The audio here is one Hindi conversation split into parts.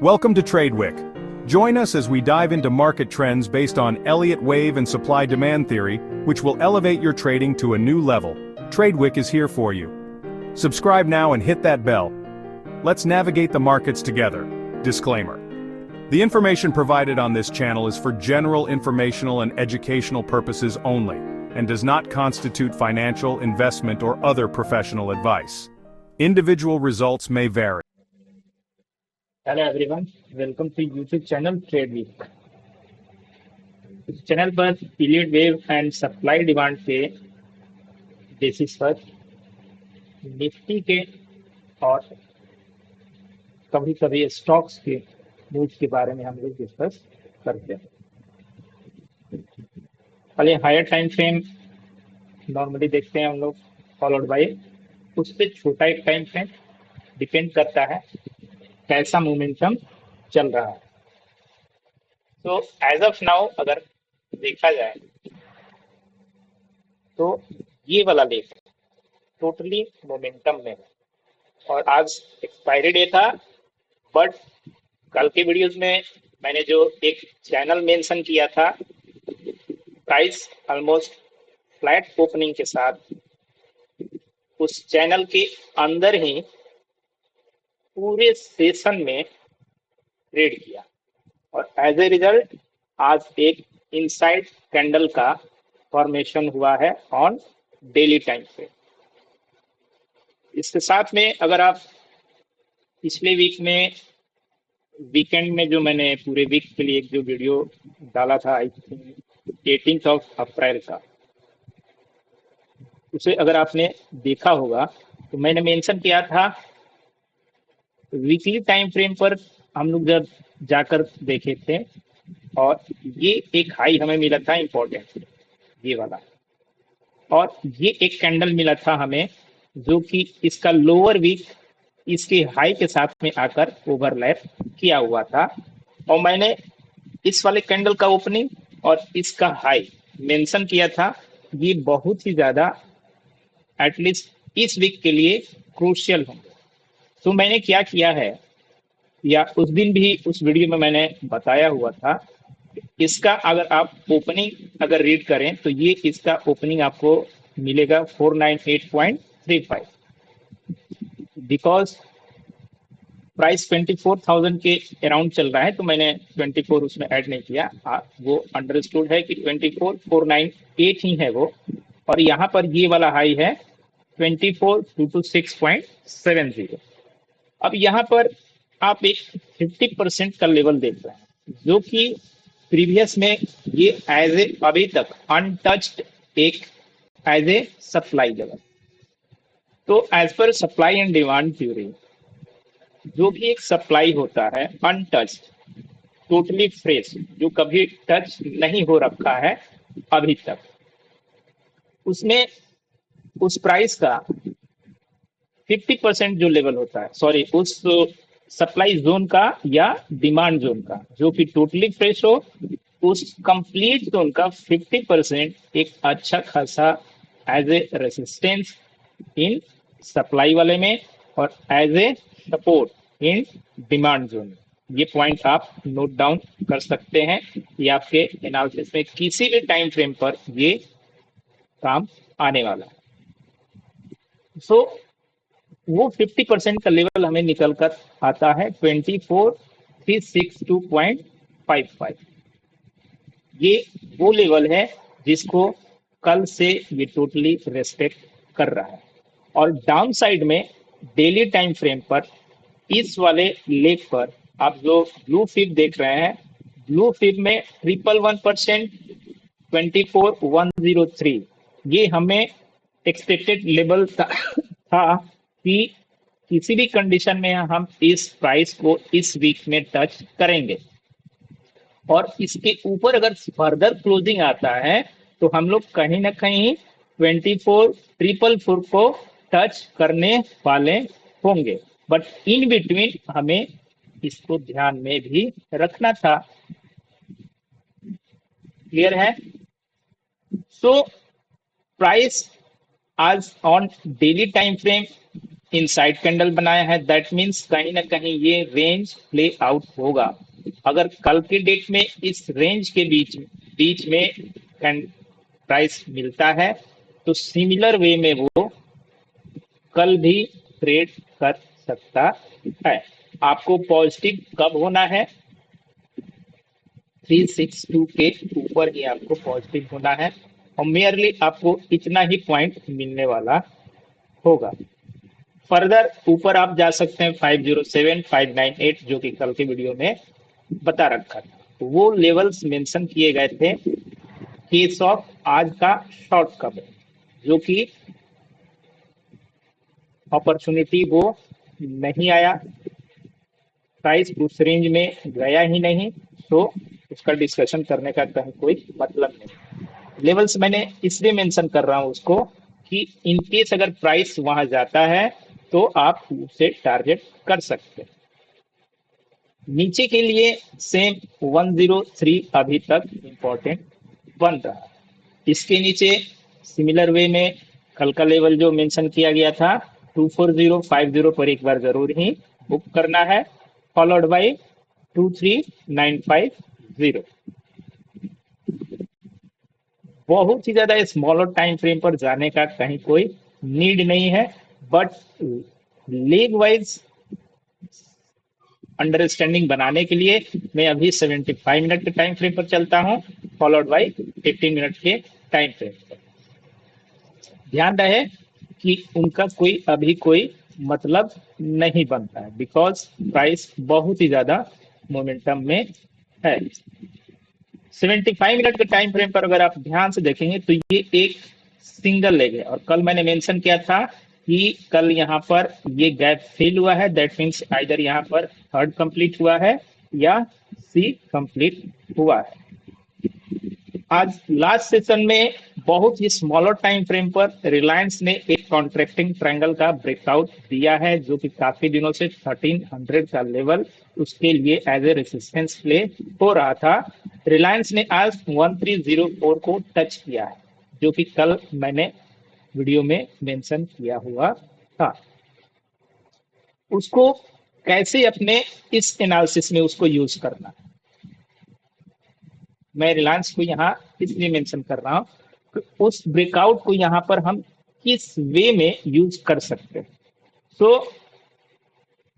Welcome to TradeWick. Join us as we dive into market trends based on Elliott wave and supply-demand theory, which will elevate your trading to a new level. TradeWick is here for you. Subscribe now and hit that bell. Let's navigate the markets together. Disclaimer. The information provided on this channel is for general informational and educational purposes only, and does not constitute financial, investment, or other professional advice. Individual results may vary. Hello everyone, welcome to YouTube channel trade week. इस चैनल पर period wave and supply demand के बेसिस पर निफ्टी के और कभी कभी स्टॉक्स के मूव के बारे में हम लोग डिस्कस करते हैं। पहले हायर टाइम फ्रेम नॉर्मली देखते हैं हम लोग, फॉलोड बाय उससे छोटा एक टाइम फ्रेम। डिपेंड करता है कैसा मोमेंटम चल रहा है। तो एज ऑफ नाउ अगर देखा जाए तो ये वाला लेक टोटली मोमेंटम में है और आज एक्सपायरी डे था, बट कल के वीडियोस में मैंने जो एक चैनल मेंशन किया था, प्राइस ऑलमोस्ट फ्लैट ओपनिंग के साथ उस चैनल के अंदर ही पूरे सेशन में ट्रेड किया और एज ए रिजल्ट आज एक इनसाइड कैंडल का फॉर्मेशन हुआ है ऑन डेली टाइम पे। इसके साथ में अगर आप पिछले वीक में वीकेंड में जो मैंने पूरे वीक के लिए एक जो वीडियो डाला था, आई थिंक 18 अप्रैल का, उसे अगर आपने देखा होगा तो मैंने मेंशन किया था वीकली टाइम फ्रेम पर हम लोग जब जाकर देखे थे और ये एक हाई हमें मिला था इम्पोर्टेंट, ये वाला, और ये एक कैंडल मिला था हमें जो कि इसका लोअर वीक इसके हाई के साथ में आकर ओवरलैप किया हुआ था। और मैंने इस वाले कैंडल का ओपनिंग और इसका हाई मेंशन किया था, ये बहुत ही ज्यादा एटलीस्ट इस वीक के लिए क्रूशियल होंगे। तो मैंने क्या किया है, या उस दिन भी उस वीडियो में मैंने बताया हुआ था, इसका अगर आप ओपनिंग अगर रीड करें तो ये इसका ओपनिंग आपको मिलेगा 498.35, बिकॉज प्राइस 24,000 के अराउंड चल रहा है, तो मैंने 24 उसमें ऐड नहीं किया। वो अंडरस्टूड है कि 24,498 ही है वो, और यहाँ पर ये वाला हाई है 24,226.70। अब यहाँ पर आप एक 50% का लेवल देख रहे हैं जो कि प्रीवियस में ये एज ए अभी तक अनटच्ड एक एज ए सप्लाई लेवल। तो as per supply and demand theory, जो भी एक सप्लाई होता है अनटच्ड, टोटली फ्रेश, जो कभी टच नहीं हो रखा है अभी तक, उसमें उस प्राइस का 50% जो लेवल होता है, सॉरी, उस सप्लाई जोन का या डिमांड जोन का जो कि टोटली फ्रेश हो, उस कंप्लीट जोन का 50% एक अच्छा खासा as a resistance in supply वाले में और as a support in demand zone. ये पॉइंट आप नोट डाउन कर सकते हैं, ये आपके एनालिसिस में किसी भी टाइम फ्रेम पर ये काम आने वाला है। सो वो 50% का लेवल हमें निकल कर आता है 24,362.55। ये वो लेवल है जिसको कल से ये टोटली रेस्पेक्ट कर रहा है। और डाउन साइड में डेली टाइम फ्रेम पर इस वाले लेग पर आप जो ब्लू फिब देख रहे हैं, ब्लू फिब में 111%, 24,103, ये हमें एक्सपेक्टेड लेवल था कि किसी भी कंडीशन में हम इस प्राइस को इस वीक में टच करेंगे, और इसके ऊपर अगर फर्दर क्लोजिंग आता है तो हम लोग कहीं ना कहीं 24,444 को टच करने वाले होंगे। बट इन बिटवीन हमें इसको ध्यान में भी रखना था। क्लियर है? सो प्राइस आज on daily time frame inside candle बनाया है, दैट मीन्स कहीं ना कहीं ये रेंज प्ले आउट होगा। अगर कल के डेट में इस रेंज के बीच बीच में प्राइस मिलता है तो सिमिलर वे में वो कल भी ट्रेड कर सकता है। आपको पॉजिटिव कब होना है? 362 के ऊपर ही आपको पॉजिटिव होना है और मेयरली आपको इतना ही पॉइंट मिलने वाला होगा। फर्दर ऊपर आप जा सकते हैं 507 598 जो कि कल के वीडियो में बता रखा था, तो वो लेवल्स मेंशन किए गए थे केस ऑफ आज का शॉर्ट कवर, जो कि अपॉर्चुनिटी वो नहीं आया, प्राइस उस रेंज में गया ही नहीं, तो उसका डिस्कशन करने का कहीं कोई मतलब नहीं। लेवल्स मैंने इसलिए मेंशन कर रहा हूं उसको कि इन केस अगर प्राइस वहां जाता है तो आप उसे टारगेट कर सकते हैं। नीचे के लिए सेम 103 अभी तक इंपॉर्टेंट बन रहा है। इसके नीचे सिमिलर वे में कल का लेवल जो मेंशन किया गया था 24050 पर एक बार जरूर ही बुक करना है, फॉलोड बाय 23950। बहुत ही ज्यादा स्मॉलर टाइम फ्रेम पर जाने का कहीं कोई नीड नहीं है, बट लेग वाइज अंडरस्टैंडिंग बनाने के लिए मैं अभी 75 मिनट के टाइम फ्रेम पर चलता हूं, फॉलोड बाय 15 मिनट के टाइम फ्रेम पर। ध्यान रहे कि उनका कोई अभी कोई मतलब नहीं बनता है, बिकॉज प्राइस बहुत ही ज्यादा मोमेंटम में है। 75 मिनट के टाइम फ्रेम पर अगर आप ध्यान से देखेंगे तो ये एक सिंगल लेग है, और कल मैंने मेंशन किया था कि कल यहाँ पर ये गैप फिल हुआ है, दैट मीन्स आइदर यहाँ पर थर्ड कंप्लीट हुआ है या सी कंप्लीट हुआ है। आज लास्ट सेशन में बहुत ही स्मॉलर टाइम फ्रेम पर रिलायंस ने एक कॉन्ट्रैक्टिंग ट्रायंगल का ब्रेकआउट दिया है, जो कि काफी दिनों से 1300 का लेवल उसके लिए एज ए रेसिस्टेंस प्ले हो रहा था। रिलायंस ने आज 1304 को टच किया है, जो कि कल मैंने वीडियो में मेंशन किया हुआ था। उसको कैसे अपने इस एनालिसिस में उसको यूज करना है, मैं रिलायंस को यहाँ इसलिए मेंशन कर रहा हूँ कि उस ब्रेकआउट को यहाँ पर हम किस वे में यूज कर सकते हैं। तो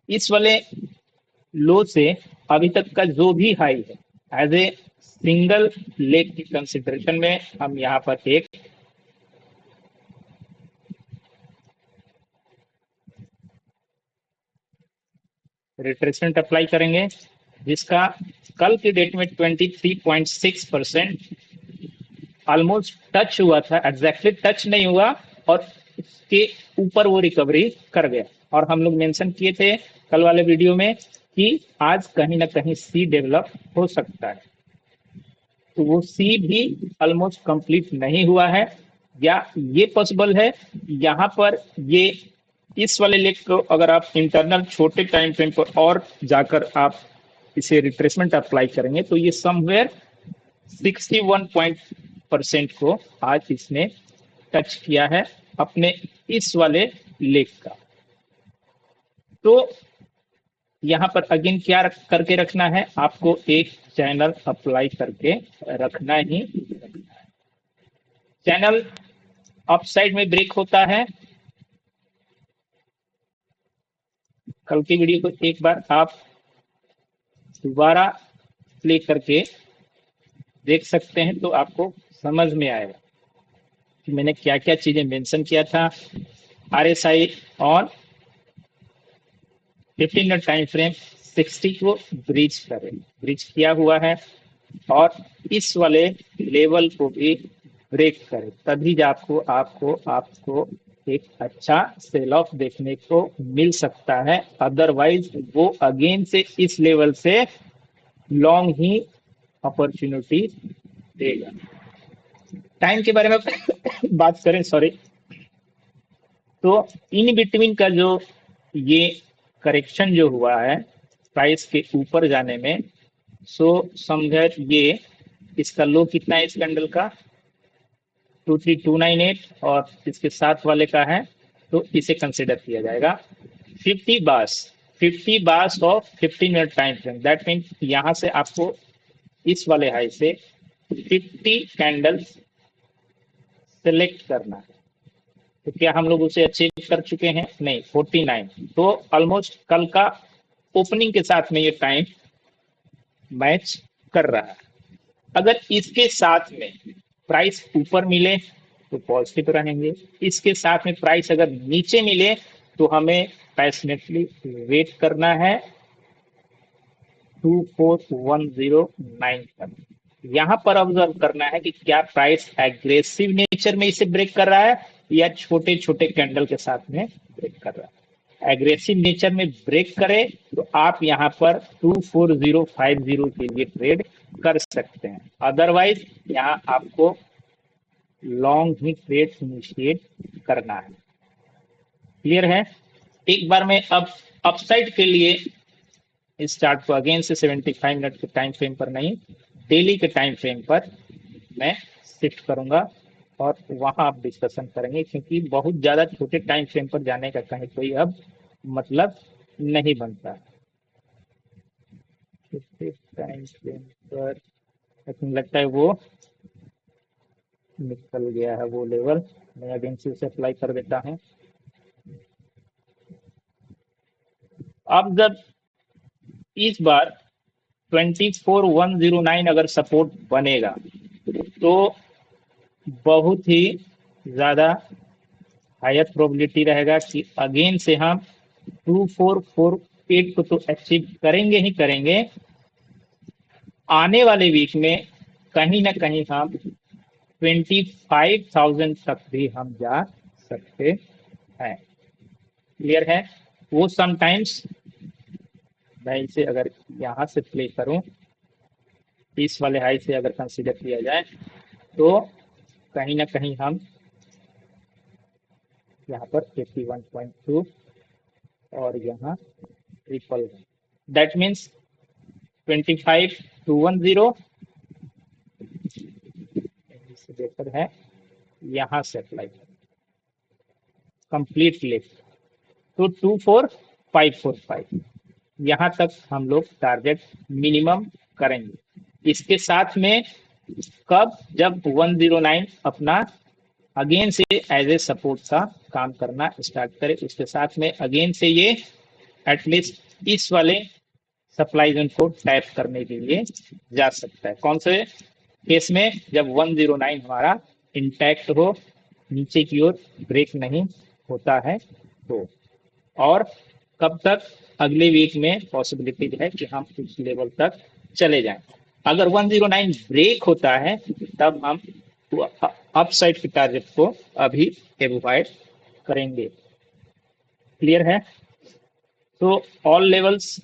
इस वाले लो से अभी तक का जो भी हाई है, एज ए सिंगल लेग की कंसिडरेशन में हम यहाँ पर एक रिट्रेसमेंट अप्लाई करेंगे, जिसका कल की डेट में 23.6% ऑलमोस्ट टच हुआ था, एग्जैक्टली टच नहीं हुआ और उसके ऊपर वो रिकवरी कर गया। और हम लोग मेंशन किए थे कल वाले वीडियो में कि आज कहीं ना कहीं सी डेवलप हो सकता है, तो वो सी भी ऑलमोस्ट कंप्लीट नहीं हुआ है, या ये पॉसिबल है यहाँ पर ये इस वाले लेग को अगर आप इंटरनल छोटे टाइम फ्रेम पर और जाकर आप इसे रिट्रेसमेंट अप्लाई करेंगे तो ये समवेयर 61% को आज इसने टच किया है अपने इस वाले लेग का। तो यहाँ पर अगेन क्या करके रखना है, आपको एक चैनल अप्लाई करके रखना ही रखना है। चैनल अपसाइड में ब्रेक होता है, कल की वीडियो को एक बार आप दोबारा प्ले करके देख सकते हैं तो आपको समझ में आएगा कि मैंने क्या क्या चीजें मेंशन किया था। RSI on 15 minute time frame 60 को ब्रीच किया हुआ है, और इस वाले लेवल को भी ब्रेक करे, तभी आपको आपको आपको एक अच्छा सेल ऑफ देखने को मिल सकता है, अदरवाइज वो अगेन से इस लेवल से लॉन्ग ही अपॉर्चुनिटी देगा। टाइम के बारे में बात करें, सॉरी, तो इन बिटवीन का जो ये करेक्शन जो हुआ है प्राइस के ऊपर जाने में, सो समवेयर ये इसका लो कितना है इस कैंडल का 23298 और इसके साथ वाले का है तो इसे कंसिडर किया जाएगा 50 bars of 15 minute time frame. That mean यहाँ से आपको इस वाले हाई से 50 कैंडल्स सिलेक्ट करना है। तो क्या हम लोग उसे अचीव कर चुके हैं? नहीं, 49। तो ऑलमोस्ट कल का ओपनिंग के साथ में ये टाइम मैच कर रहा है। अगर इसके साथ में प्राइस ऊपर मिले तो पॉजिटिव रहेंगे, इसके साथ में प्राइस अगर नीचे मिले तो हमें पैशनेटली वेट करना है 24109 तक। यहाँ पर ऑब्जर्व करना है कि क्या प्राइस एग्रेसिव नेचर में इसे ब्रेक कर रहा है या छोटे छोटे कैंडल के साथ में ब्रेक कर रहा है। एग्रेसिव नेचर में ब्रेक करे तो आप यहाँ पर 24050 के लिए ट्रेड कर सकते हैं, अदरवाइज यहाँ आपको लॉन्ग ही ट्रेड इनिशिएट करना है। क्लियर है? एक बार मैं अब अपसाइड के लिए इस चार्ट को अगेन से 75 मिनट के टाइम फ्रेम पर नहीं, डेली के टाइम फ्रेम पर मैं शिफ्ट करूंगा और वहां आप डिस्कशन करेंगे, क्योंकि बहुत ज्यादा छोटे टाइम फ्रेम पर जाने का कहीं कोई अब मतलब नहीं बनता। छोटे टाइम फ्रेम पर लेकिन लगता है वो निकल गया है वो लेवल। मैं अगेन से उसे अप्लाई कर देता हूँ। अब जब इस बार 24109 अगर सपोर्ट बनेगा तो बहुत ही ज्यादा हायर प्रोबेबिलिटी रहेगा कि अगेन से हम 2448 को तो अचीव करेंगे ही करेंगे, आने वाले वीक में कहीं ना कहीं हम 25,000 तक भी हम जा सकते हैं। क्लियर है? वो समटाइम्स मैं इसे अगर यहाँ से प्ले करूं, इस वाले हाई से अगर कंसीडर किया जाए तो कहीं ना कहीं हम यहाँ पर 81.2 और यहाँ 111, दैट मीन्स 25,210 इससे बेहतर है यहाँ से अप्लाई कंप्लीट लिफ्ट तो 24545 यहाँ तक हम लोग टारगेट मिनिमम करेंगे। इसके साथ में कब? जब 109 अपना अगेन से एज ए सपोर्ट का काम करना स्टार्ट करे, उसके साथ में अगेन से ये एटलीस्ट इस वाले सप्लाई जोन को टैप करने के लिए जा सकता है। कौन से केस में? जब 109 हमारा इंटैक्ट हो, नीचे की ओर ब्रेक नहीं होता है तो। और कब तक? अगले वीक में पॉसिबिलिटी है कि हम उस लेवल तक चले जाएं। अगर 109 ब्रेक होता है तब हम अपसाइड के टारगेट को अभी एवॉइड करेंगे। क्लियर है? तो ऑल लेवल्स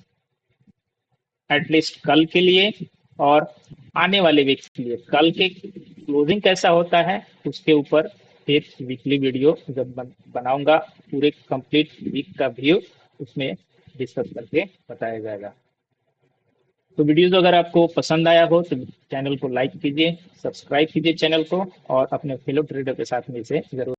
एटलीस्ट कल के लिए और आने वाले वीक के लिए, कल के क्लोजिंग कैसा होता है उसके ऊपर एक वीकली वीडियो जब बनाऊंगा, पूरे कंप्लीट वीक का व्यू उसमें डिस्कस करके बताया जाएगा। तो वीडियोस अगर आपको पसंद आया हो तो चैनल को लाइक कीजिए, सब्सक्राइब कीजिए चैनल को और अपने फेलो ट्रेडर के साथ में इसे जरूर